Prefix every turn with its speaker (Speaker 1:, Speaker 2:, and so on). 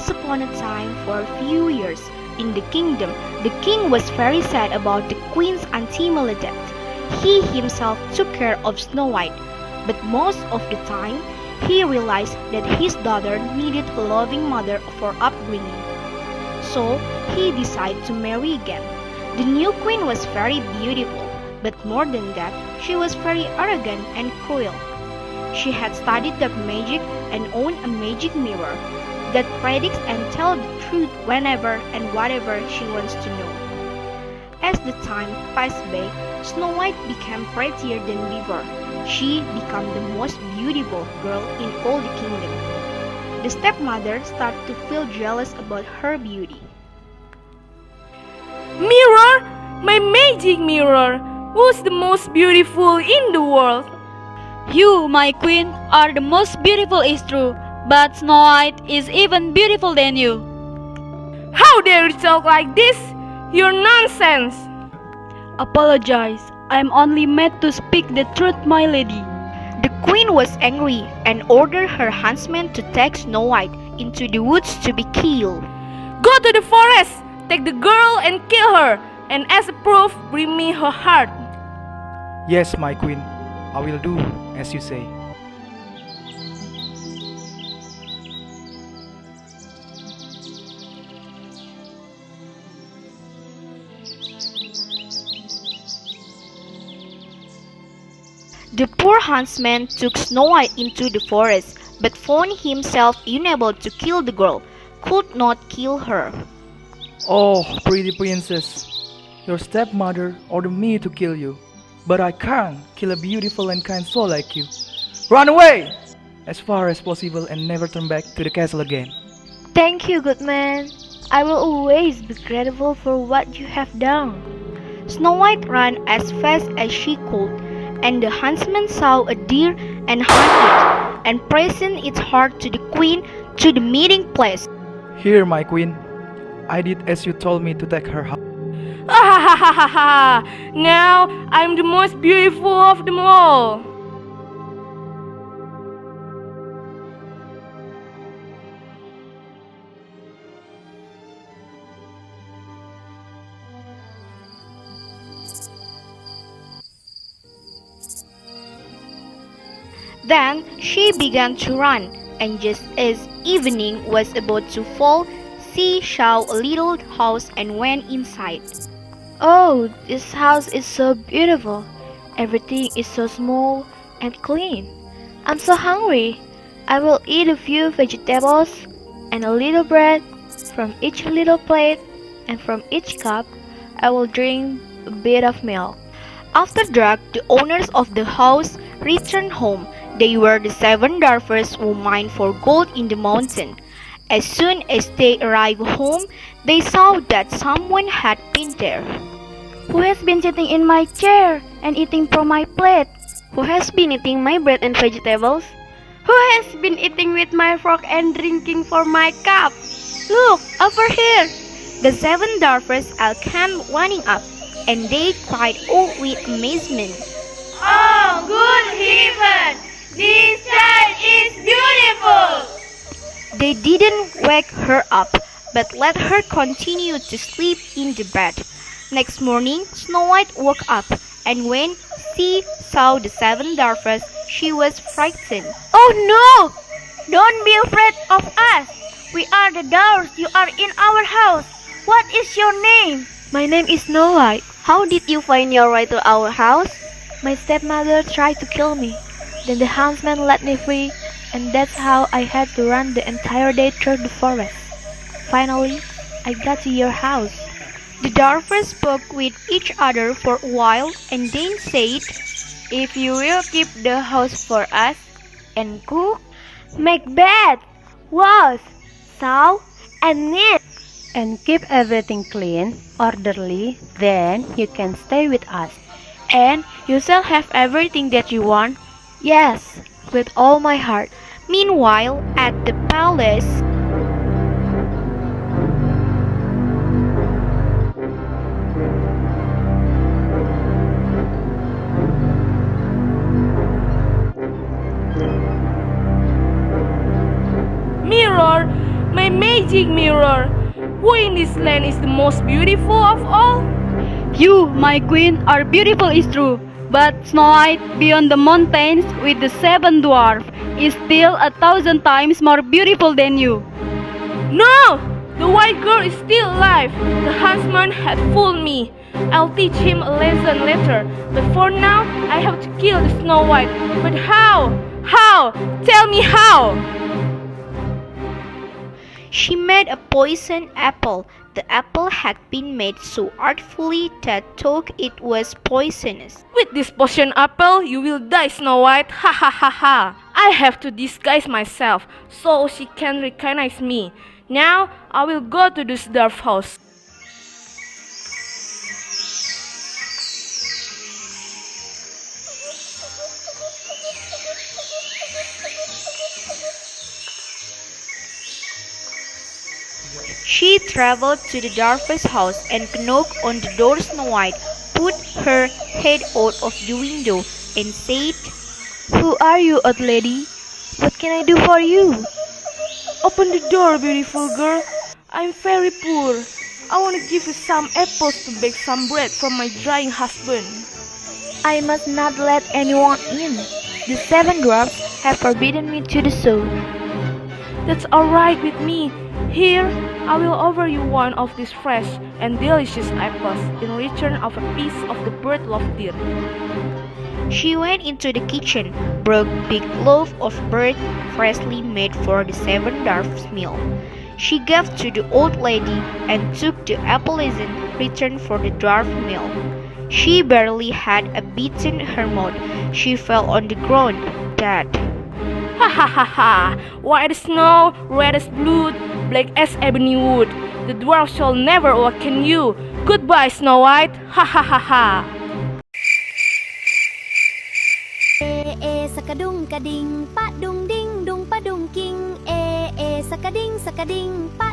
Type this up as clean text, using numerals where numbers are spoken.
Speaker 1: Once upon a time, for a few years, in the kingdom, the king was very sad about the queen's untimely death. He himself took care of Snow White, but most of the time, he realized that his daughter needed a loving mother for upbringing. So, he decided to marry again. The new queen was very beautiful, but more than that, she was very arrogant and cruel. She had studied dark magic and owned a magic mirror that predicts and tells the truth whenever and whatever she wants to know. As the time passed by, Snow White became prettier than before. She became the most beautiful girl in all the kingdom. The stepmother started to feel jealous about her beauty.
Speaker 2: Mirror, my magic mirror, who's the most beautiful in the world?
Speaker 3: You, my queen, are the most beautiful is true, but Snow White is even beautiful than you.
Speaker 2: How dare you talk like this? You're nonsense.
Speaker 3: Apologize, I'm only meant to speak the truth, my lady.
Speaker 1: The queen was angry and ordered her huntsmen to take Snow White into the woods to be killed.
Speaker 2: Go to the forest, take the girl and kill her, and as a proof, bring me her heart.
Speaker 4: Yes, my queen, I will do as you say.
Speaker 1: The poor huntsman took Snow White into the forest, but found himself unable to kill the girl, could not kill her.
Speaker 4: Oh, pretty princess, your stepmother ordered me to kill you, but I can't kill a beautiful and kind soul like you. Run away! As far as possible and never turn back to the castle again.
Speaker 5: Thank you, good man. I will always be grateful for what you have done.
Speaker 1: Snow White ran as fast as she could, and the huntsman saw a deer and hunted it, and presented its heart to the queen to the meeting place.
Speaker 4: Here, my queen, I did as you told me to take her heart.
Speaker 2: Ah ha ha ha ha! Now I'm the most beautiful of them all.
Speaker 1: Then she began to run, and just as evening was about to fall, she saw a little house and went inside.
Speaker 5: Oh, this house is so beautiful. Everything is so small and clean. I'm so hungry. I will eat a few vegetables and a little bread from each little plate, and from each cup I will drink a bit of milk.
Speaker 1: After dark, the owners of the house returned home. They were the 7 dwarfs who mined for gold in the mountain. As soon as they arrived home, they saw that someone had been there.
Speaker 5: Who has been sitting in my chair and eating from my plate? Who has been eating my bread and vegetables? Who has been eating with my fork and drinking from my cup? Look, over here!
Speaker 1: The 7 dwarfs all came running up, and they cried out with amazement.
Speaker 2: Oh, good heaven! This child is beautiful!
Speaker 1: They didn't wake her up, but let her continue to sleep in the bed. Next morning, Snow White woke up, and when she saw the 7 dwarfs, she was frightened.
Speaker 5: Oh no! Don't be afraid of us! We are the dwarfs. You are in our house. What is your name? My name is Snow White. How did you find your way to our house? My stepmother tried to kill me. Then the huntsman let me free, and that's how I had to run the entire day through the forest. Finally, I got to your house.
Speaker 1: The dwarfs spoke with each other for a while and then said,
Speaker 5: If you will keep the house for us and cook, make bed, wash, sew, and knit,
Speaker 6: and keep everything clean, orderly, then you can stay with us.
Speaker 5: and you shall have everything that you want. Yes, with all my heart.
Speaker 1: Meanwhile, at the palace,
Speaker 2: Mirror, my magic King Mirror, who in this land is the most beautiful of all?
Speaker 3: You, my queen, are beautiful is true, but Snow White beyond the mountains with the seven dwarfs is still 1,000 times more beautiful than you.
Speaker 2: No! The white girl is still alive. The huntsman had fooled me. I'll teach him a lesson later, but for now, I have to kill the Snow White. But how? How? Tell me how!
Speaker 1: She made a poison apple. The apple had been made so artfully that thought it was poisonous.
Speaker 2: With this potion apple, you will die, Snow White. Ha ha ha ha! I have to disguise myself so she can recognize me. Now, I will go to this dwarf house.
Speaker 1: She traveled to the dwarf's house and knocked on the door. Snow White put her head out of the window and said,
Speaker 5: Who are you, old lady? What can I do for you?
Speaker 2: Open the door, beautiful girl. I'm very poor. I want to give you some apples to bake some bread for my dying husband.
Speaker 5: I must not let anyone in. The seven dwarfs have forbidden me to do so.
Speaker 2: That's alright with me. Here, I will offer you one of these fresh and delicious apples in return of a piece of the bird love deer.
Speaker 1: She went into the kitchen, broke big loaf of bread freshly made for the seven dwarfs' meal. She gave to the old lady and took the apple in return for the dwarf meal. She barely had a bit in her mouth. She fell on the ground, dead.
Speaker 2: Ha ha ha ha! White as snow, red as blood, black as ebony wood. The dwarf shall never awaken you. Goodbye, Snow White. Ha ha ha ha!
Speaker 7: Sakadung kading, pa dung ding, dung pa dung king. Sakading, sakading, pa